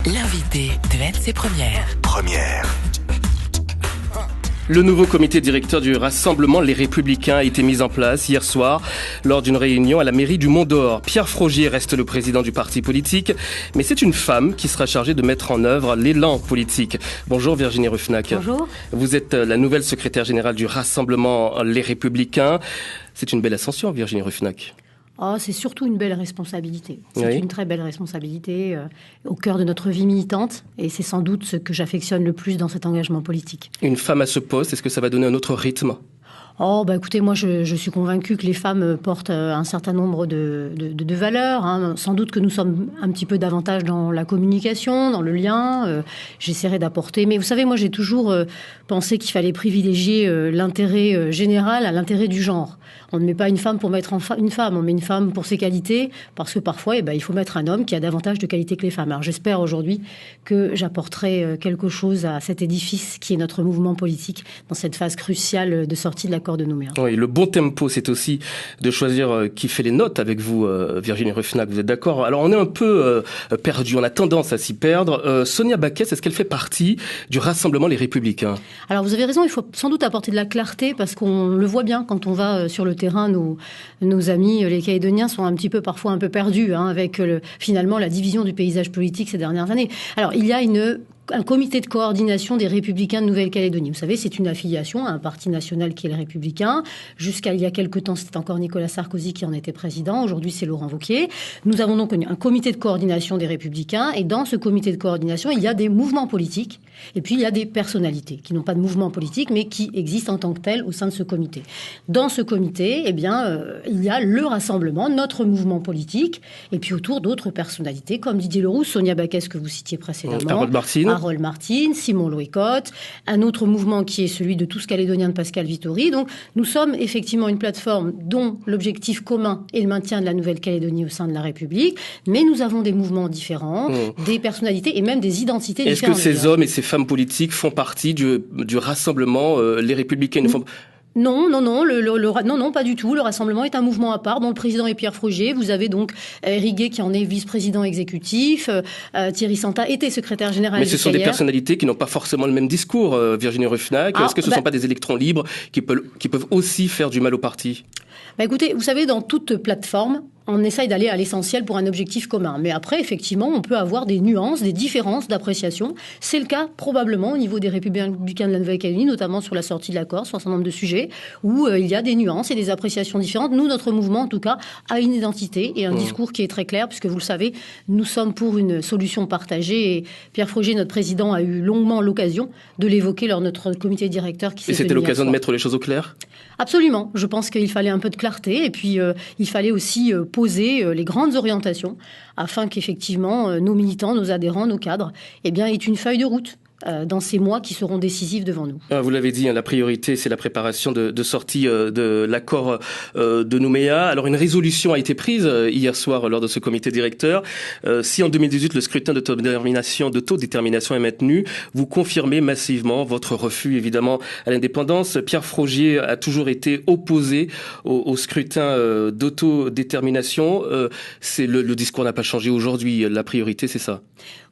L'invité de LC Première. Le nouveau comité directeur du Rassemblement Les Républicains a été mis en place hier soir lors d'une réunion à la mairie du Mont-d'Or. Pierre Frogier reste le président du parti politique, mais c'est une femme qui sera chargée de mettre en œuvre l'élan politique. Bonjour Virginie Ruffnac. Bonjour. Vous êtes la nouvelle secrétaire générale du Rassemblement Les Républicains. C'est une belle ascension, Virginie Ruffnac. Oh, c'est surtout une belle responsabilité. C'est Oui. une très belle responsabilité au cœur de notre vie militante. Et c'est sans doute ce que j'affectionne le plus dans cet engagement politique. Une femme à ce poste, est-ce que ça va donner un autre rythme ? Oh, bah écoutez, moi je suis convaincue que les femmes portent un certain nombre de valeurs. Hein. Sans doute que nous sommes un petit peu davantage dans la communication, dans le lien. J'essaierai d'apporter. Mais vous savez, moi j'ai toujours pensé qu'il fallait privilégier l'intérêt général à l'intérêt du genre. On ne met pas une femme pour mettre une femme, on met une femme pour ses qualités, parce que parfois, il faut mettre un homme qui a davantage de qualités que les femmes. Alors j'espère aujourd'hui que j'apporterai quelque chose à cet édifice qui est notre mouvement politique dans cette phase cruciale de sortie de l'accord de Nouméa. Oui, le bon tempo, c'est aussi de choisir qui fait les notes avec vous, Virginie Ruffnac. Vous êtes d'accord ? Alors on est un peu perdu, on a tendance à s'y perdre. Sonia Baquès, est-ce qu'elle fait partie du Rassemblement Les Républicains ? Alors vous avez raison, il faut sans doute apporter de la clarté parce qu'on le voit bien quand on va sur le terrain. Nos amis, les Calédoniens, sont un petit peu parfois un peu perdus avec finalement la division du paysage politique ces dernières années. Alors il y a un comité de coordination des Républicains de Nouvelle-Calédonie. Vous savez, c'est une affiliation à un parti national qui est le Républicain. Jusqu'à il y a quelque temps, c'était encore Nicolas Sarkozy qui en était président. Aujourd'hui, c'est Laurent Wauquiez. Nous avons donc un comité de coordination des Républicains. Et dans ce comité de coordination, il y a des mouvements politiques. Et puis, il y a des personnalités qui n'ont pas de mouvement politique, mais qui existent en tant que tels au sein de ce comité. Dans ce comité, il y a le Rassemblement, notre mouvement politique. Et puis, autour d'autres personnalités, comme Didier Leroux, Sonia Baquès, que vous citiez précédemment. Harold Martin, Simon Loïcotte, un autre mouvement qui est celui de Tous Calédoniens de Pascal Vittori. Donc, nous sommes effectivement une plateforme dont l'objectif commun est le maintien de la Nouvelle-Calédonie au sein de la République, mais nous avons des mouvements différents, des personnalités et même des identités différentes. Est-ce que ces hommes et ces femmes politiques font partie du Rassemblement Les Républicains ? Non, non, pas du tout. Le Rassemblement est un mouvement à part dont le président est Pierre Frogier. Vous avez donc Éric Guay qui en est vice-président exécutif. Thierry Santa était secrétaire général. Mais ce sont des personnalités qui n'ont pas forcément le même discours, Virginie Ruffnac. Est-ce que ce ne sont pas des électrons libres qui peuvent aussi faire du mal au parti ? Écoutez, vous savez, dans toute plateforme, on essaye d'aller à l'essentiel pour un objectif commun. Mais après, effectivement, on peut avoir des nuances, des différences d'appréciation. C'est le cas probablement au niveau des Républicains de la Nouvelle-Calédonie, notamment sur la sortie de l'accord, sur un certain nombre de sujets où il y a des nuances et des appréciations différentes. Nous, notre mouvement, en tout cas, a une identité et un discours qui est très clair, puisque vous le savez, nous sommes pour une solution partagée. Et Pierre Frogier, notre président, a eu longuement l'occasion de l'évoquer lors de notre comité directeur qui s'est tenu. Et c'était l'occasion de mettre les choses au clair ? Absolument. Je pense qu'il fallait un peu de clarté et puis il fallait aussi poser les grandes orientations afin qu'effectivement nos militants, nos adhérents, nos cadres aient une feuille de route dans ces mois qui seront décisifs devant nous. Vous l'avez dit, la priorité, c'est la préparation de sortie de l'accord de Nouméa. Alors, une résolution a été prise hier soir lors de ce comité directeur. Si en 2018, le scrutin d'autodétermination est maintenu, vous confirmez massivement votre refus, évidemment, à l'indépendance. Pierre Frogier a toujours été opposé au scrutin d'autodétermination. Le discours n'a pas changé aujourd'hui. La priorité, c'est ça.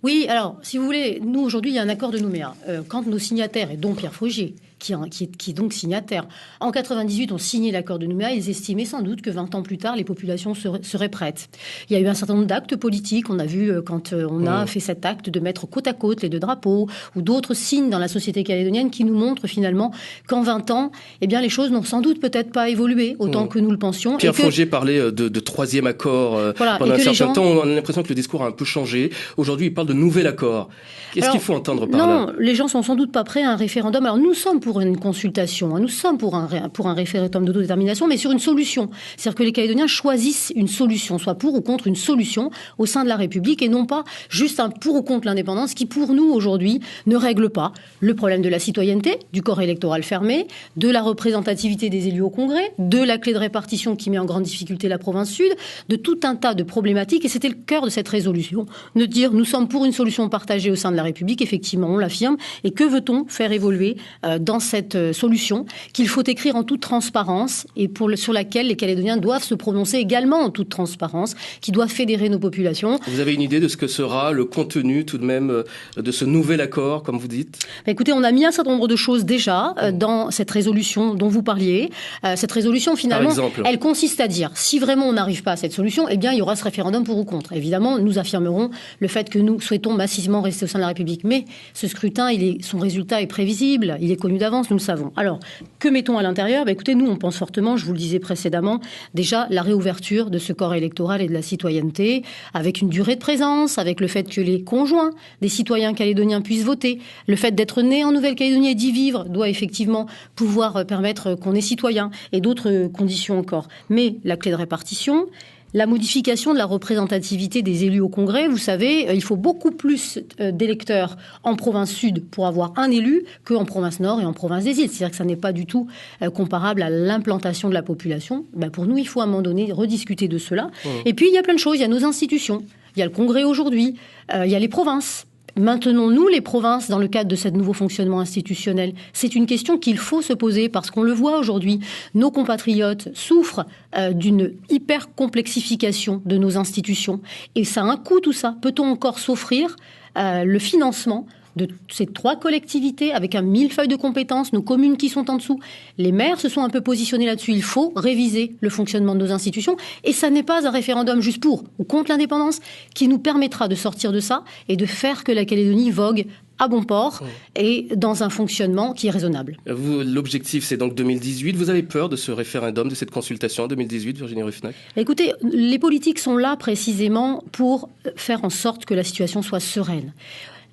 Oui, alors, si vous voulez, nous, aujourd'hui, il y a un accord de Nouméa. Quand nos signataires, et dont Pierre Frogier, qui est donc signataire, en 98 ont signé l'accord de Nouméa, ils estimaient sans doute que 20 ans plus tard, les populations seraient prêtes. Il y a eu un certain nombre d'actes politiques. On a vu quand on a fait cet acte de mettre côte à côte les deux drapeaux ou d'autres signes dans la société calédonienne qui nous montrent finalement qu'en 20 ans, les choses n'ont sans doute peut-être pas évolué autant que nous le pensions. Pierre Frogier parlait de troisième accord pendant un certain temps. On a l'impression que le discours a un peu changé. Aujourd'hui, il parle de nouvel accord. Qu'est-ce qu'il faut entendre par là ? Non, les gens sont sans doute pas prêts à un référendum. Alors nous sommes pour une consultation, nous sommes pour un référendum d'autodétermination, mais sur une solution. C'est-à-dire que les Calédoniens choisissent une solution, soit pour ou contre une solution au sein de la République, et non pas juste un pour ou contre l'indépendance qui, pour nous, aujourd'hui, ne règle pas le problème de la citoyenneté, du corps électoral fermé, de la représentativité des élus au Congrès, de la clé de répartition qui met en grande difficulté la province sud, de tout un tas de problématiques, et c'était le cœur de cette résolution, de dire nous sommes pour une solution partagée au sein de la République, effectivement, on l'affirme, et que veut-on faire évoluer dans cette solution qu'il faut écrire en toute transparence et sur laquelle les Calédoniens doivent se prononcer également en toute transparence, qui doit fédérer nos populations. Vous avez une idée de ce que sera le contenu tout de même de ce nouvel accord, comme vous dites ? Écoutez, on a mis un certain nombre de choses déjà dans cette résolution dont vous parliez. Cette résolution, finalement, elle consiste à dire, si vraiment on n'arrive pas à cette solution, eh bien, il y aura ce référendum pour ou contre. Évidemment, nous affirmerons le fait que nous souhaitons massivement rester au sein de la République. Mais ce scrutin, son résultat est prévisible, il est connu d'avance, nous le savons. Alors, que mettons à l'intérieur ? Écoutez, nous, on pense fortement, je vous le disais précédemment, déjà la réouverture de ce corps électoral et de la citoyenneté, avec une durée de présence, avec le fait que les conjoints des citoyens calédoniens puissent voter, le fait d'être né en Nouvelle-Calédonie et d'y vivre doit effectivement pouvoir permettre qu'on est citoyen, et d'autres conditions encore. Mais la clé de répartition, la modification de la représentativité des élus au Congrès, vous savez, il faut beaucoup plus d'électeurs en province sud pour avoir un élu qu'en province nord et en province des îles. C'est-à-dire que ça n'est pas du tout comparable à l'implantation de la population. Pour nous, il faut à un moment donné rediscuter de cela. Et puis, il y a plein de choses. Il y a nos institutions. Il y a le Congrès aujourd'hui. Il y a les provinces. Maintenons-nous les provinces dans le cadre de ce nouveau fonctionnement institutionnel ? C'est une question qu'il faut se poser parce qu'on le voit aujourd'hui. Nos compatriotes souffrent d'une hyper-complexification de nos institutions. Et ça a un coût, tout ça. Peut-on encore s'offrir le financement de ces 3 collectivités avec un millefeuille de compétences, nos communes qui sont en dessous? Les maires se sont un peu positionnés là-dessus. Il faut réviser le fonctionnement de nos institutions. Et ça n'est pas un référendum juste pour ou contre l'indépendance qui nous permettra de sortir de ça et de faire que la Calédonie vogue à bon port et dans un fonctionnement qui est raisonnable. L'objectif, c'est donc 2018. Vous avez peur de ce référendum, de cette consultation en 2018, Virginie Ruffnac ? Écoutez, les politiques sont là précisément pour faire en sorte que la situation soit sereine.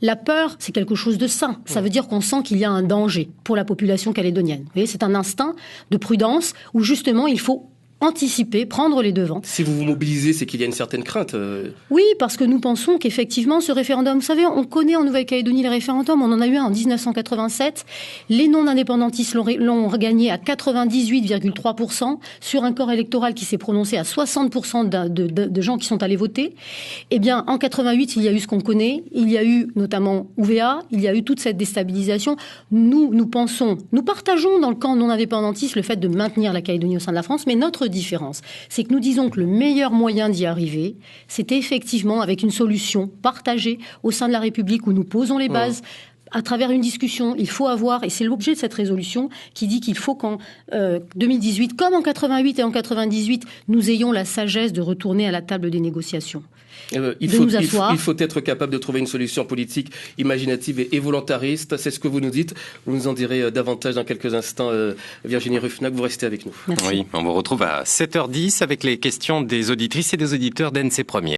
La peur, c'est quelque chose de sain. Ça veut dire qu'on sent qu'il y a un danger pour la population calédonienne. Vous voyez, c'est un instinct de prudence où justement il faut anticiper, prendre les devants. Si vous vous mobilisez, c'est qu'il y a une certaine crainte. Oui, parce que nous pensons qu'effectivement, ce référendum, vous savez, on connaît en Nouvelle-Calédonie les référendums, on en a eu un en 1987. Les non-indépendantistes l'ont gagné à 98,3% sur un corps électoral qui s'est prononcé à 60% de gens qui sont allés voter. Eh bien, en 88, il y a eu ce qu'on connaît. Il y a eu notamment UVA, il y a eu toute cette déstabilisation. Nous pensons, nous partageons dans le camp non-indépendantiste le fait de maintenir la Calédonie au sein de la France, mais notre différence, c'est que nous disons que le meilleur moyen d'y arriver, c'est effectivement avec une solution partagée au sein de la République où nous posons les bases. À travers une discussion, il faut avoir, et c'est l'objet de cette résolution, qui dit qu'il faut qu'en 2018, comme en 88 et en 98, nous ayons la sagesse de retourner à la table des négociations. Il faut être capable de trouver une solution politique imaginative et volontariste. C'est ce que vous nous dites. Vous nous en direz davantage dans quelques instants. Virginie Ruffnac, vous restez avec nous. Merci. Oui, on vous retrouve à 7h10 avec les questions des auditrices et des auditeurs d'NC Première.